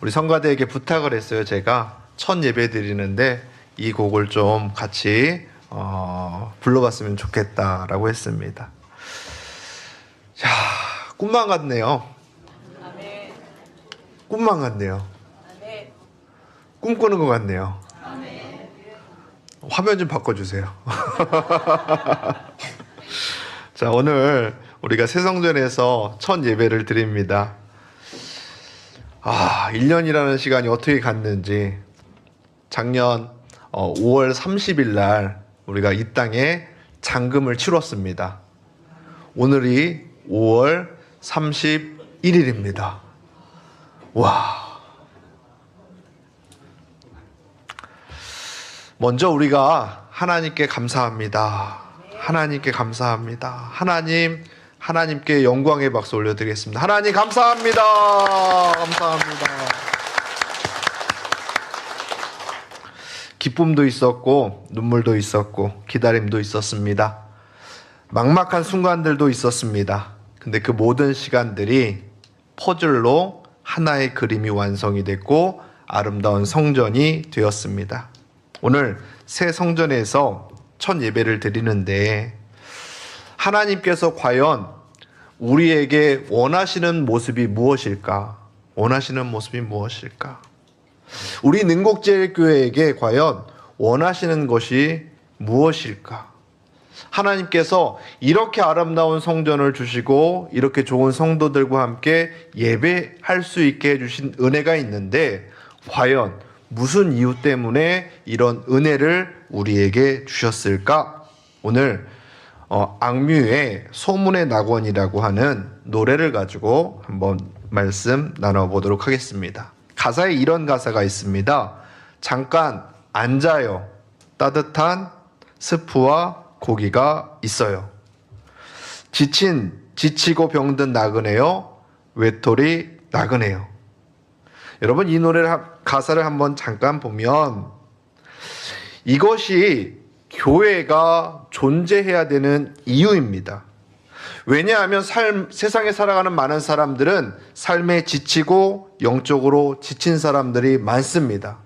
우리 성가대에게 부탁을 했어요. 제가 첫 예배 드리는데 이 곡을 좀 같이 불러봤으면 좋겠다라고 했습니다. 자, 꿈만 같네요. 아멘. 꿈만 같네요. 아멘. 꿈꾸는 것 같네요. 아멘. 화면 좀 바꿔주세요. 자, 오늘 우리가 새성전에서 첫 예배를 드립니다. 1년이라는 시간이 어떻게 갔는지. 작년 5월 30일 날 우리가 이 땅에 장금을 치렀습니다. 오늘이 5월 31일입니다. 와. 먼저 우리가 하나님께 감사합니다. 하나님께 감사합니다. 하나님께 영광의 박수 올려드리겠습니다. 하나님 감사합니다. 감사합니다. 기쁨도 있었고 눈물도 있었고 기다림도 있었습니다. 막막한 순간들도 있었습니다. 근데 그 모든 시간들이 퍼즐로 하나의 그림이 완성이 됐고 아름다운 성전이 되었습니다. 오늘 새 성전에서 첫 예배를 드리는데 하나님께서 과연 우리에게 원하시는 모습이 무엇일까? 원하시는 모습이 무엇일까? 우리 능곡제일교회에게 과연 원하시는 것이 무엇일까? 하나님께서 이렇게 아름다운 성전을 주시고 이렇게 좋은 성도들과 함께 예배할 수 있게 해주신 은혜가 있는데 과연 무슨 이유 때문에 이런 은혜를 우리에게 주셨을까? 오늘 악뮤의 소문의 낙원이라고 하는 노래를 가지고 한번 말씀 나눠보도록 하겠습니다. 가사에 이런 가사가 있습니다. 잠깐 앉아요. 따뜻한 스프와 고기가 있어요. 지치고 병든 나그네요. 외톨이 나그네요. 여러분 이 가사를 한번 잠깐 보면 이것이 교회가 존재해야 되는 이유입니다. 왜냐하면 세상에 살아가는 많은 사람들은 삶에 지치고 영적으로 지친 사람들이 많습니다.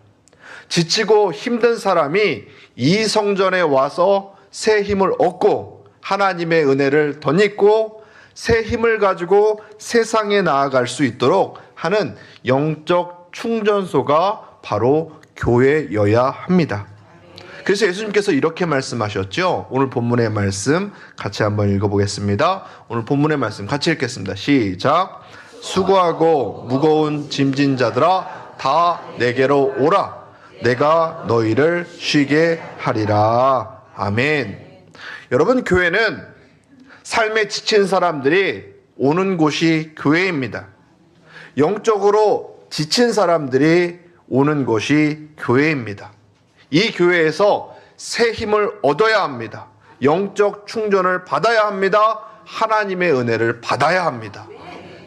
지치고 힘든 사람이 이 성전에 와서 새 힘을 얻고 하나님의 은혜를 덧입고 새 힘을 가지고 세상에 나아갈 수 있도록 하는 영적 충전소가 바로 교회여야 합니다. 그래서 예수님께서 이렇게 말씀하셨죠. 오늘 본문의 말씀 같이 한번 읽어보겠습니다. 오늘 본문의 말씀 같이 읽겠습니다. 시작. 수고하고 무거운 짐진 자들아 다 내게로 오라. 내가 너희를 쉬게 하리라. 아멘. 여러분 교회는 삶에 지친 사람들이 오는 곳이 교회입니다. 영적으로 지친 사람들이 오는 곳이 교회입니다. 이 교회에서 새 힘을 얻어야 합니다. 영적 충전을 받아야 합니다. 하나님의 은혜를 받아야 합니다.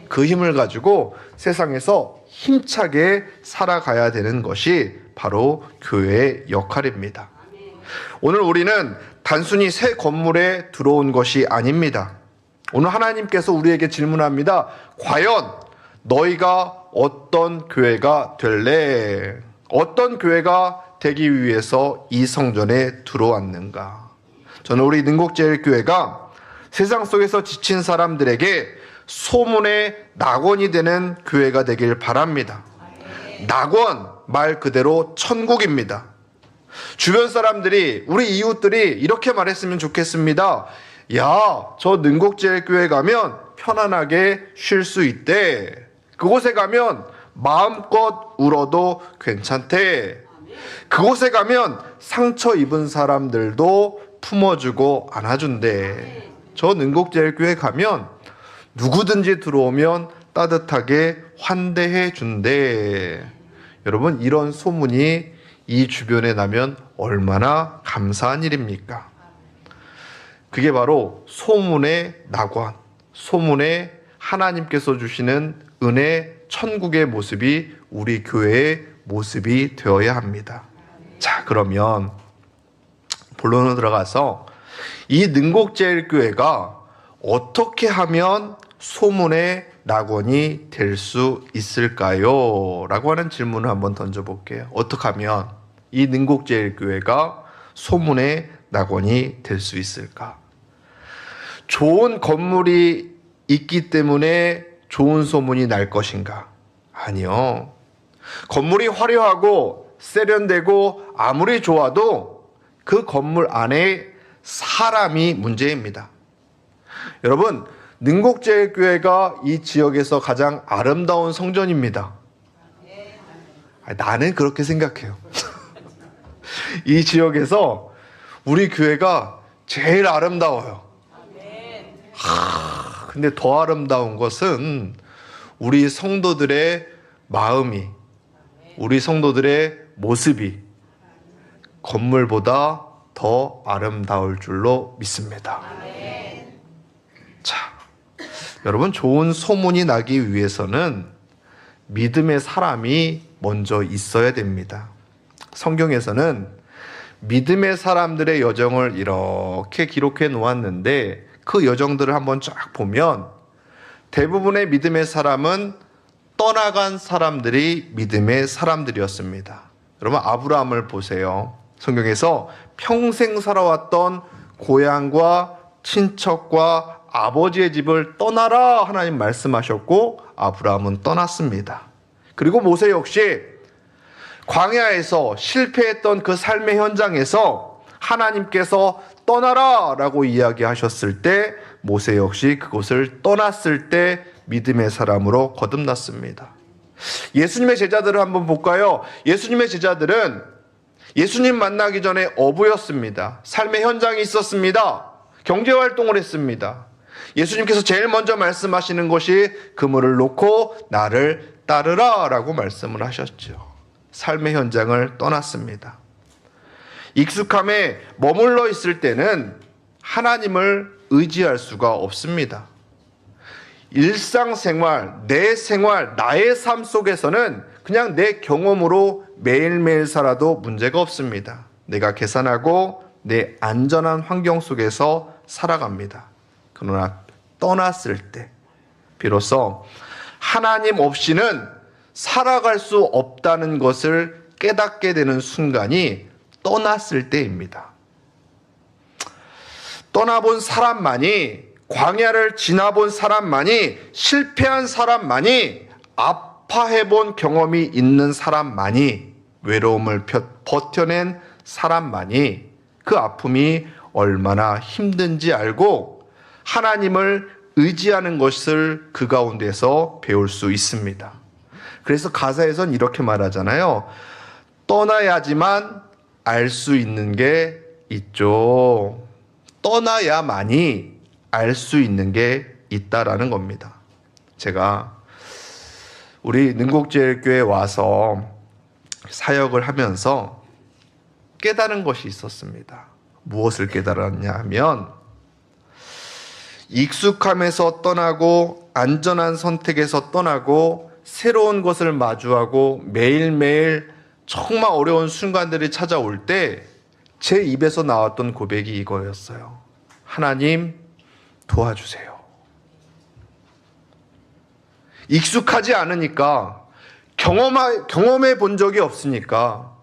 그 힘을 가지고 세상에서 힘차게 살아가야 되는 것이 바로 교회의 역할입니다. 오늘 우리는 단순히 새 건물에 들어온 것이 아닙니다. 오늘 하나님께서 우리에게 질문합니다. 과연 너희가 어떤 교회가 될래? 어떤 교회가 되기 위해서 이 성전에 들어왔는가? 저는 우리 능곡제일교회가 세상 속에서 지친 사람들에게 소문의 낙원이 되는 교회가 되길 바랍니다. 낙원 말 그대로 천국입니다. 주변 사람들이 우리 이웃들이 이렇게 말했으면 좋겠습니다. 야, 저 능곡제일교회 가면 편안하게 쉴 수 있대. 그곳에 가면 마음껏 울어도 괜찮대. 그곳에 가면 상처 입은 사람들도 품어주고 안아준대. 저 능곡제일교회 가면 누구든지 들어오면 따뜻하게 환대해 준대. 여러분 이런 소문이 이 주변에 나면 얼마나 감사한 일입니까? 그게 바로 소문의 낙원, 소문의 하나님께서 주시는 은혜 천국의 모습이 우리 교회의 모습이 되어야 합니다. 자, 그러면 본론으로 들어가서 이 능곡제일교회가 어떻게 하면 소문의 낙원이 될 수 있을까요? 라고 하는 질문을 한번 던져볼게요. 어떻게 하면 이 능곡제일교회가 소문의 낙원이 될 수 있을까? 좋은 건물이 있기 때문에 좋은 소문이 날 것인가? 아니요. 건물이 화려하고 세련되고 아무리 좋아도 그 건물 안에 사람이 문제입니다. 여러분, 능곡제일교회가 이 지역에서 가장 아름다운 성전입니다. 나는 그렇게 생각해요. 이 지역에서 우리 교회가 제일 아름다워요. 근데 더 아름다운 것은 우리 성도들의 마음이, 우리 성도들의 모습이 건물보다 더 아름다울 줄로 믿습니다. 자, 여러분, 좋은 소문이 나기 위해서는 믿음의 사람이 먼저 있어야 됩니다. 성경에서는 믿음의 사람들의 여정을 이렇게 기록해 놓았는데 그 여정들을 한번 쫙 보면 대부분의 믿음의 사람은 떠나간 사람들이 믿음의 사람들이었습니다. 여러분, 아브라함을 보세요. 성경에서 평생 살아왔던 고향과 친척과 아버지의 집을 떠나라 하나님 말씀하셨고 아브라함은 떠났습니다. 그리고 모세 역시 광야에서 실패했던 그 삶의 현장에서 하나님께서 떠나라 라고 이야기하셨을 때 모세 역시 그곳을 떠났을 때 믿음의 사람으로 거듭났습니다. 예수님의 제자들을 한번 볼까요? 예수님의 제자들은 예수님 만나기 전에 어부였습니다. 삶의 현장이 있었습니다. 경제활동을 했습니다. 예수님께서 제일 먼저 말씀하시는 것이 그물을 놓고 나를 따르라 라고 말씀을 하셨죠. 삶의 현장을 떠났습니다. 익숙함에 머물러 있을 때는 하나님을 의지할 수가 없습니다. 일상생활, 내 생활, 나의 삶 속에서는 그냥 내 경험으로 매일매일 살아도 문제가 없습니다. 내가 계산하고 내 안전한 환경 속에서 살아갑니다. 그러나 떠났을 때 비로소 하나님 없이는 살아갈 수 없다는 것을 깨닫게 되는 순간이 떠났을 때입니다. 떠나본 사람만이, 광야를 지나본 사람만이, 실패한 사람만이, 아파해본 경험이 있는 사람만이, 외로움을 버텨낸 사람만이 그 아픔이 얼마나 힘든지 알고 하나님을 의지하는 것을 그 가운데서 배울 수 있습니다. 그래서 가사에선 이렇게 말하잖아요. 떠나야지만 알 수 있는 게 있죠. 떠나야만이 알 수 있는 게 있다라는 겁니다. 제가 우리 능곡제일교회에 와서 사역을 하면서 깨달은 것이 있었습니다. 무엇을 깨달았냐 하면 익숙함에서 떠나고 안전한 선택에서 떠나고 새로운 것을 마주하고 매일매일 정말 어려운 순간들이 찾아올 때 제 입에서 나왔던 고백이 이거였어요. 하나님 도와주세요. 익숙하지 않으니까 경험해 본 적이 없으니까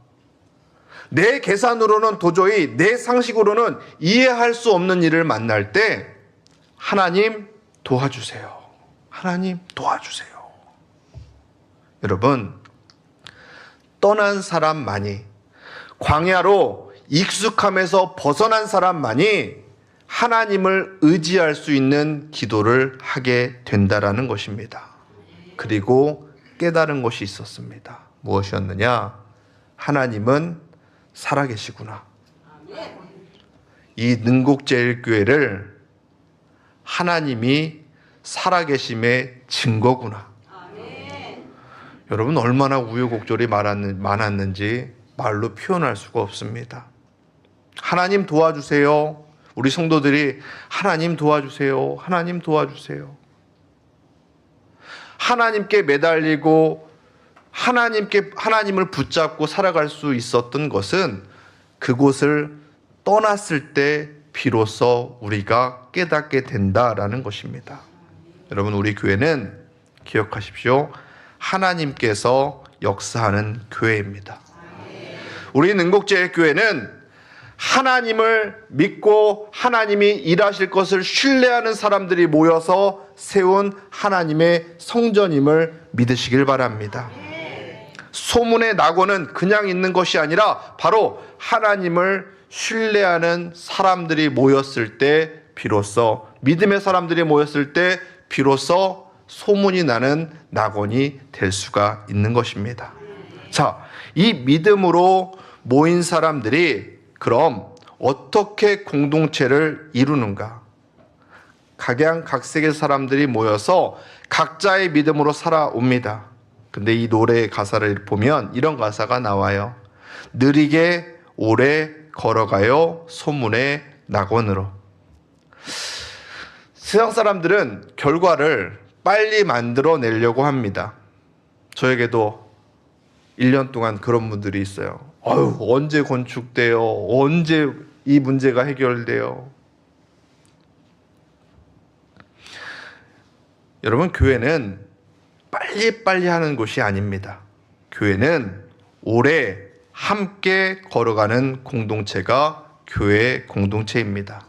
내 계산으로는 도저히 내 상식으로는 이해할 수 없는 일을 만날 때 하나님 도와주세요. 하나님 도와주세요. 여러분, 떠난 사람만이, 광야로 익숙함에서 벗어난 사람만이 하나님을 의지할 수 있는 기도를 하게 된다라는 것입니다. 그리고 깨달은 것이 있었습니다. 무엇이었느냐? 하나님은 살아계시구나. 이 능곡제일교회를 하나님이 살아계심의 증거구나. 여러분, 얼마나 우여곡절이 많았는지 말로 표현할 수가 없습니다. 하나님 도와주세요. 우리 성도들이 하나님 도와주세요. 하나님 도와주세요. 하나님께 매달리고 하나님을 붙잡고 살아갈 수 있었던 것은 그곳을 떠났을 때 비로소 우리가 깨닫게 된다라는 것입니다. 여러분, 우리 교회는 기억하십시오. 하나님께서 역사하는 교회입니다. 우리 능곡제일교회는 하나님을 믿고 하나님이 일하실 것을 신뢰하는 사람들이 모여서 세운 하나님의 성전임을 믿으시길 바랍니다. 소문의 낙원은 그냥 있는 것이 아니라 바로 하나님을 신뢰하는 사람들이 모였을 때 비로소, 믿음의 사람들이 모였을 때 비로소 소문이 나는 낙원이 될 수가 있는 것입니다. 자, 이 믿음으로 모인 사람들이 그럼 어떻게 공동체를 이루는가? 각양각색의 사람들이 모여서 각자의 믿음으로 살아옵니다. 근데 이 노래의 가사를 보면 이런 가사가 나와요. 느리게 오래 걸어가요 소문의 낙원으로. 세상 사람들은 결과를 빨리 만들어내려고 합니다. 저에게도 1년 동안 그런 분들이 있어요. 언제 건축돼요? 언제 이 문제가 해결돼요? 여러분, 교회는 빨리빨리 하는 곳이 아닙니다. 교회는 오래 함께 걸어가는 공동체가 교회의 공동체입니다.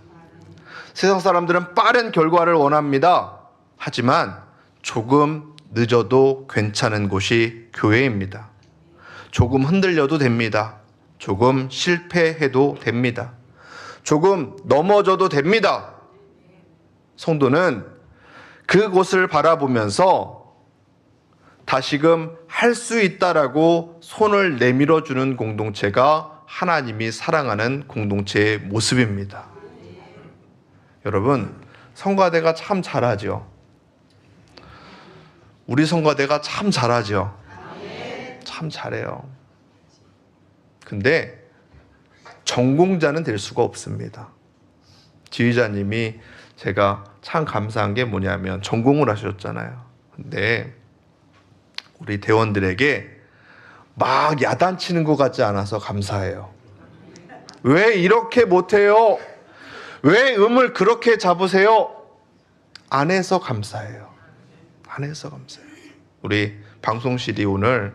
세상 사람들은 빠른 결과를 원합니다. 하지만 조금 늦어도 괜찮은 곳이 교회입니다. 조금 흔들려도 됩니다. 조금 실패해도 됩니다. 조금 넘어져도 됩니다. 성도는 그곳을 바라보면서 다시금 할 수 있다라고 손을 내밀어 주는 공동체가 하나님이 사랑하는 공동체의 모습입니다. 여러분, 성가대가 참 잘하죠. 우리 성가대가 참 잘하죠. 참 잘해요. 근데 전공자는 될 수가 없습니다. 지휘자님이 제가 참 감사한 게 뭐냐면 전공을 하셨잖아요. 근데 우리 대원들에게 막 야단치는 것 같지 않아서 감사해요. 왜 이렇게 못해요? 왜 음을 그렇게 잡으세요? 안 해서 감사해요. 안 해서 감사해요. 우리 방송실이 오늘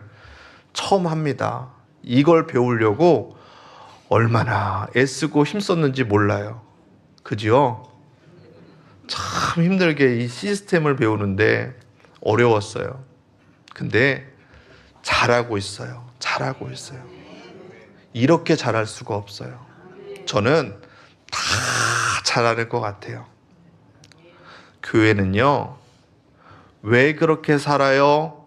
처음 합니다. 이걸 배우려고 얼마나 애쓰고 힘썼는지 몰라요. 그죠? 참 힘들게 이 시스템을 배우는데 어려웠어요. 근데 잘하고 있어요. 잘하고 있어요. 이렇게 잘할 수가 없어요. 저는 다 잘하는 것 같아요. 교회는요, 왜 그렇게 살아요?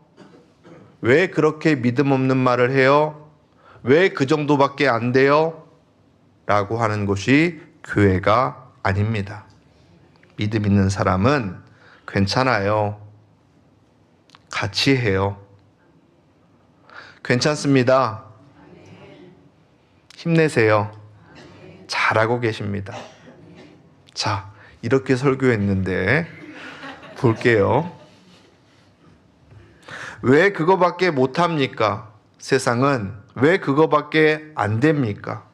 왜 그렇게 믿음 없는 말을 해요? 왜 그 정도밖에 안 돼요? 라고 하는 것이 교회가 아닙니다. 믿음 있는 사람은 괜찮아요. 같이 해요. 괜찮습니다. 힘내세요. 잘하고 계십니다. 자, 이렇게 설교했는데 볼게요. 왜 그거밖에 못합니까? 세상은 왜 그거밖에 안 됩니까?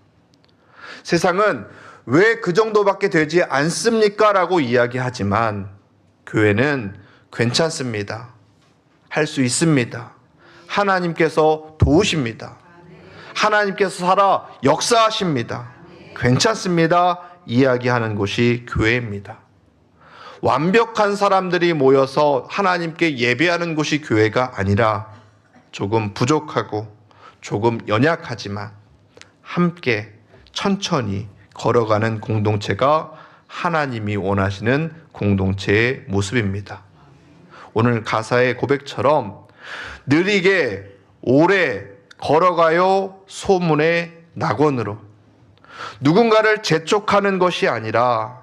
세상은 왜 그 정도밖에 되지 않습니까? 라고 이야기하지만 교회는 괜찮습니다. 할 수 있습니다. 하나님께서 도우십니다. 하나님께서 살아 역사하십니다. 괜찮습니다. 이야기하는 곳이 교회입니다. 완벽한 사람들이 모여서 하나님께 예배하는 곳이 교회가 아니라 조금 부족하고 조금 연약하지만 함께 천천히 걸어가는 공동체가 하나님이 원하시는 공동체의 모습입니다. 오늘 가사의 고백처럼 느리게 오래 걸어가요 소문의 낙원으로. 누군가를 재촉하는 것이 아니라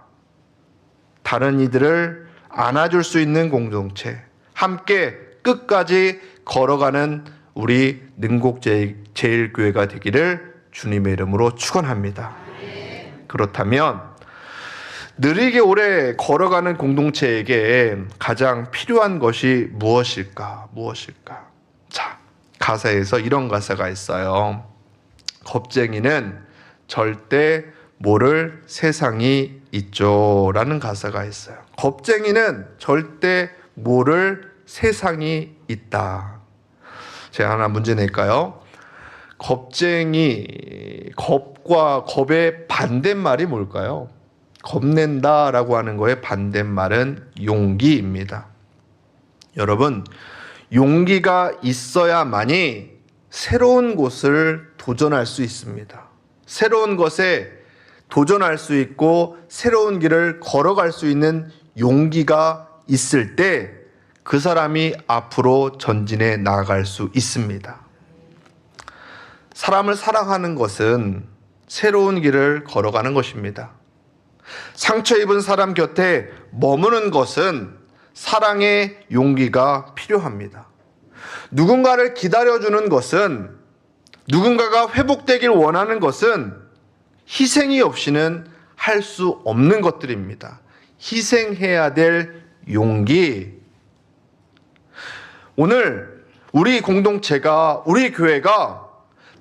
다른 이들을 안아줄 수 있는 공동체, 함께 끝까지 걸어가는 우리 능곡제일교회가 되기를 주님의 이름으로 축원합니다. 그렇다면 느리게 오래 걸어가는 공동체에게 가장 필요한 것이 무엇일까? 무엇일까? 자, 가사에서 이런 가사가 있어요. 겁쟁이는 절대 모를 세상이 있죠 라는 가사가 있어요. 겁쟁이는 절대 모를 세상이 있다. 제가 하나 문제 낼까요? 겁쟁이, 겁과 겁의 반대말이 뭘까요? 겁낸다 라고 하는 거의 반대말은 용기입니다. 여러분, 용기가 있어야만이 새로운 곳을 도전할 수 있습니다. 새로운 것에 도전할 수 있고 새로운 길을 걸어갈 수 있는 용기가 있을 때 그 사람이 앞으로 전진해 나아갈 수 있습니다. 사람을 사랑하는 것은 새로운 길을 걸어가는 것입니다. 상처 입은 사람 곁에 머무는 것은 사랑의 용기가 필요합니다. 누군가를 기다려주는 것은, 누군가가 회복되길 원하는 것은 희생이 없이는 할 수 없는 것들입니다. 희생해야 될 용기. 오늘 우리 공동체가, 우리 교회가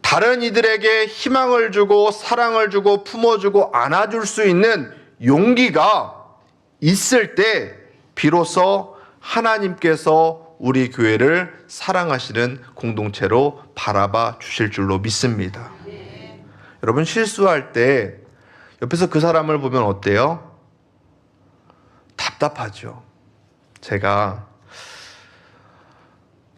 다른 이들에게 희망을 주고 사랑을 주고 품어주고 안아줄 수 있는 용기가 있을 때 비로소 하나님께서 우리 교회를 사랑하시는 공동체로 바라봐 주실 줄로 믿습니다. 여러분, 실수할 때 옆에서 그 사람을 보면 어때요? 답답하죠. 제가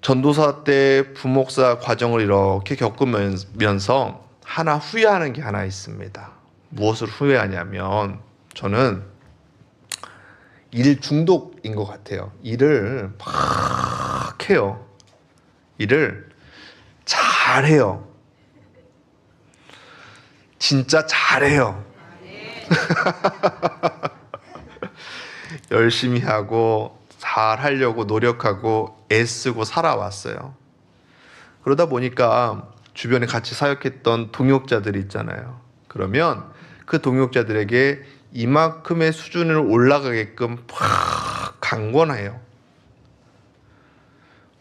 전도사 때 부목사 과정을 이렇게 겪으면서 하나 후회하는 게 하나 있습니다. 무엇을 후회하냐면, 저는 일 중독인 것 같아요. 일을 막 해요. 일을 잘해요. 진짜 잘해요. 열심히 하고 잘 하려고 노력하고 애쓰고 살아왔어요. 그러다 보니까 주변에 같이 사역했던 동역자들이 있잖아요. 그러면 그 동역자들에게 이만큼의 수준을 올라가게끔 팍 강권해요.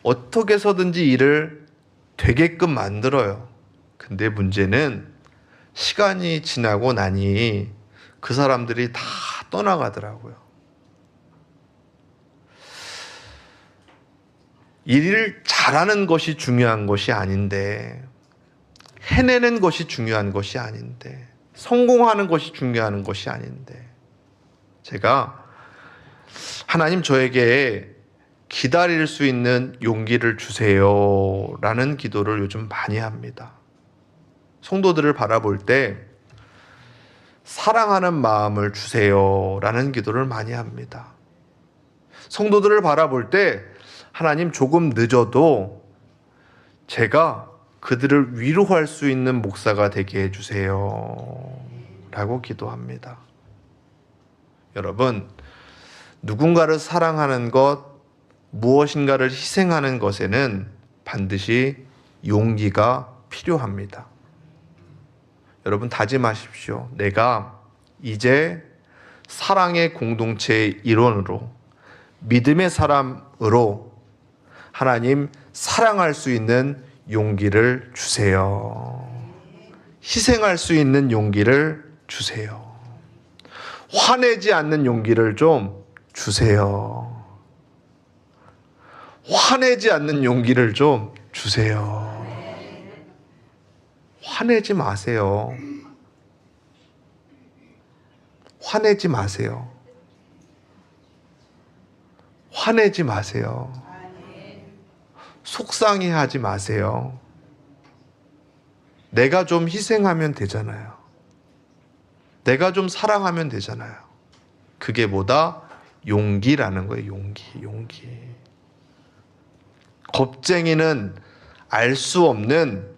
어떻게 해서든지 일을 되게끔 만들어요. 근데 문제는 시간이 지나고 나니 그 사람들이 다 떠나가더라고요. 일을 잘하는 것이 중요한 것이 아닌데, 해내는 것이 중요한 것이 아닌데, 성공하는 것이 중요한 것이 아닌데, 제가 하나님 저에게 기다릴 수 있는 용기를 주세요 라는 기도를 요즘 많이 합니다. 성도들을 바라볼 때 사랑하는 마음을 주세요 라는 기도를 많이 합니다. 성도들을 바라볼 때 하나님, 조금 늦어도 제가 그들을 위로할 수 있는 목사가 되게 해주세요 라고 기도합니다. 여러분, 누군가를 사랑하는 것, 무엇인가를 희생하는 것에는 반드시 용기가 필요합니다. 여러분, 다짐하십시오. 내가 이제 사랑의 공동체의 일원으로, 믿음의 사람으로 하나님 사랑할 수 있는 용기를 주세요. 희생할 수 있는 용기를 주세요. 화내지 않는 용기를 좀 주세요. 화내지 않는 용기를 좀 주세요. 화내지 마세요. 화내지 마세요. 화내지 마세요. 속상해하지 마세요. 내가 좀 희생하면 되잖아요. 내가 좀 사랑하면 되잖아요. 그게 뭐다? 용기라는 거예요. 용기. 겁쟁이는 알 수 없는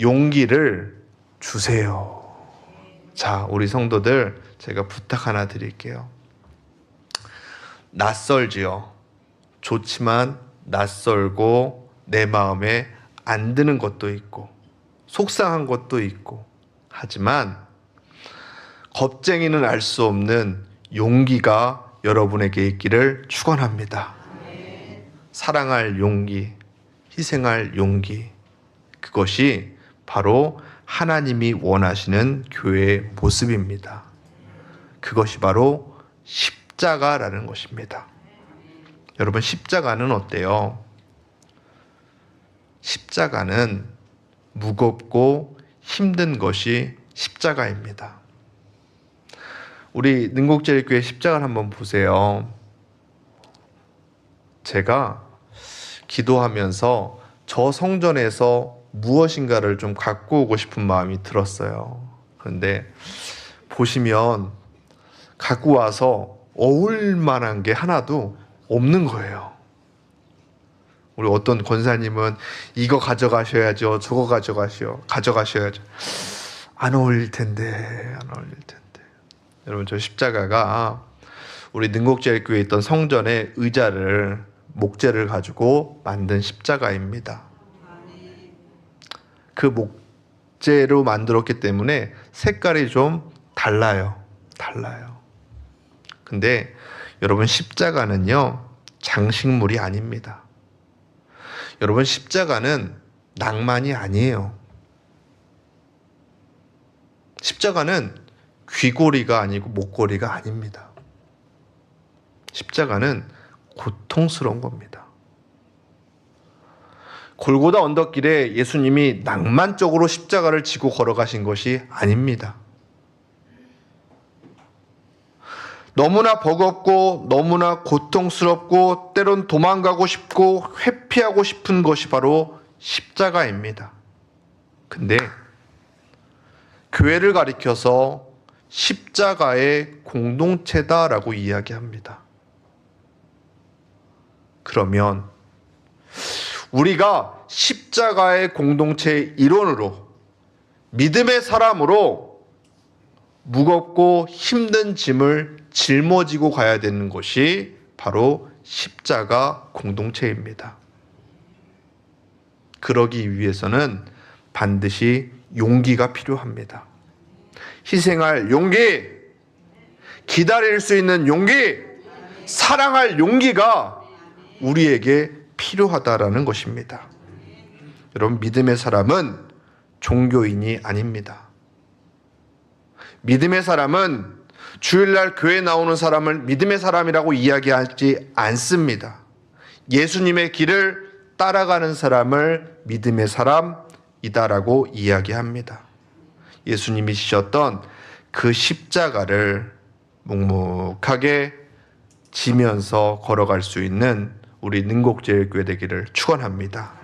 용기를 주세요. 자, 우리 성도들, 제가 부탁 하나 드릴게요. 낯설지요. 좋지만 낯설고 내 마음에 안 드는 것도 있고 속상한 것도 있고, 하지만 겁쟁이는 알 수 없는 용기가 여러분에게 있기를 축원합니다. 사랑할 용기, 희생할 용기, 그것이 바로 하나님이 원하시는 교회의 모습입니다. 그것이 바로 십자가라는 것입니다. 여러분, 십자가는 어때요? 십자가는 무겁고 힘든 것이 십자가입니다. 우리 능곡제일교회 십자가를 한번 보세요. 제가 기도하면서 저 성전에서 무엇인가를 좀 갖고 오고 싶은 마음이 들었어요. 그런데 보시면 갖고 와서 어울 만한 게 하나도 없는 거예요. 우리 어떤 권사님은 이거 가져가셔야죠, 저거 가져가셔야죠. 안 어울릴 텐데, 안 어울릴 텐데. 여러분, 저 십자가가 우리 능곡제일교회에 있던 성전의 의자를, 목재를 가지고 만든 십자가입니다. 그 목재로 만들었기 때문에 색깔이 좀 달라요. 근데 여러분, 십자가는요, 장식물이 아닙니다. 여러분, 십자가는 낭만이 아니에요. 십자가는 귀고리가 아니고 목걸이가 아닙니다. 십자가는 고통스러운 겁니다. 골고다 언덕길에 예수님이 낭만적으로 십자가를 지고 걸어가신 것이 아닙니다. 너무나 버겁고 너무나 고통스럽고 때론 도망가고 싶고 회피하고 싶은 것이 바로 십자가입니다. 근데 교회를 가리켜서 십자가의 공동체다라고 이야기합니다. 그러면 우리가 십자가의 공동체의 일원으로, 믿음의 사람으로 무겁고 힘든 짐을 짊어지고 가야 되는 것이 바로 십자가 공동체입니다. 그러기 위해서는 반드시 용기가 필요합니다. 희생할 용기, 기다릴 수 있는 용기, 사랑할 용기가 우리에게 필요하다라는 것입니다. 여러분, 믿음의 사람은 종교인이 아닙니다. 믿음의 사람은 주일날 교회 나오는 사람을 믿음의 사람이라고 이야기하지 않습니다. 예수님의 길을 따라가는 사람을 믿음의 사람이다라고 이야기합니다. 예수님이 지셨던 그 십자가를 묵묵하게 지면서 걸어갈 수 있는 우리 능곡제일교회 되기를 축원합니다.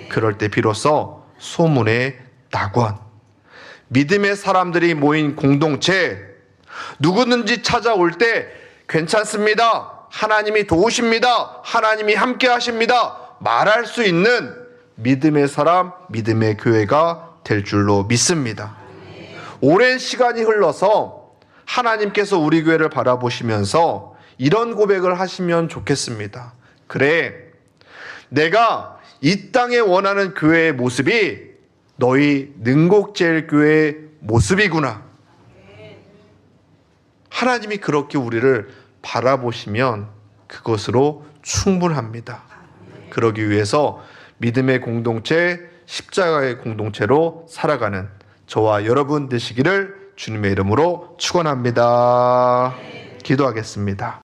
그럴 때 비로소 소문의 낙원, 믿음의 사람들이 모인 공동체, 누구든지 찾아올 때 괜찮습니다, 하나님이 도우십니다, 하나님이 함께 하십니다 말할 수 있는 믿음의 사람, 믿음의 교회가 될 줄로 믿습니다. 오랜 시간이 흘러서 하나님께서 우리 교회를 바라보시면서 이런 고백을 하시면 좋겠습니다. 그래, 내가 이 땅에 원하는 교회의 모습이 너희 능곡제일교회의 모습이구나. 하나님이 그렇게 우리를 바라보시면 그것으로 충분합니다. 그러기 위해서 믿음의 공동체, 십자가의 공동체로 살아가는 저와 여러분 되시기를 주님의 이름으로 축원합니다. 기도하겠습니다.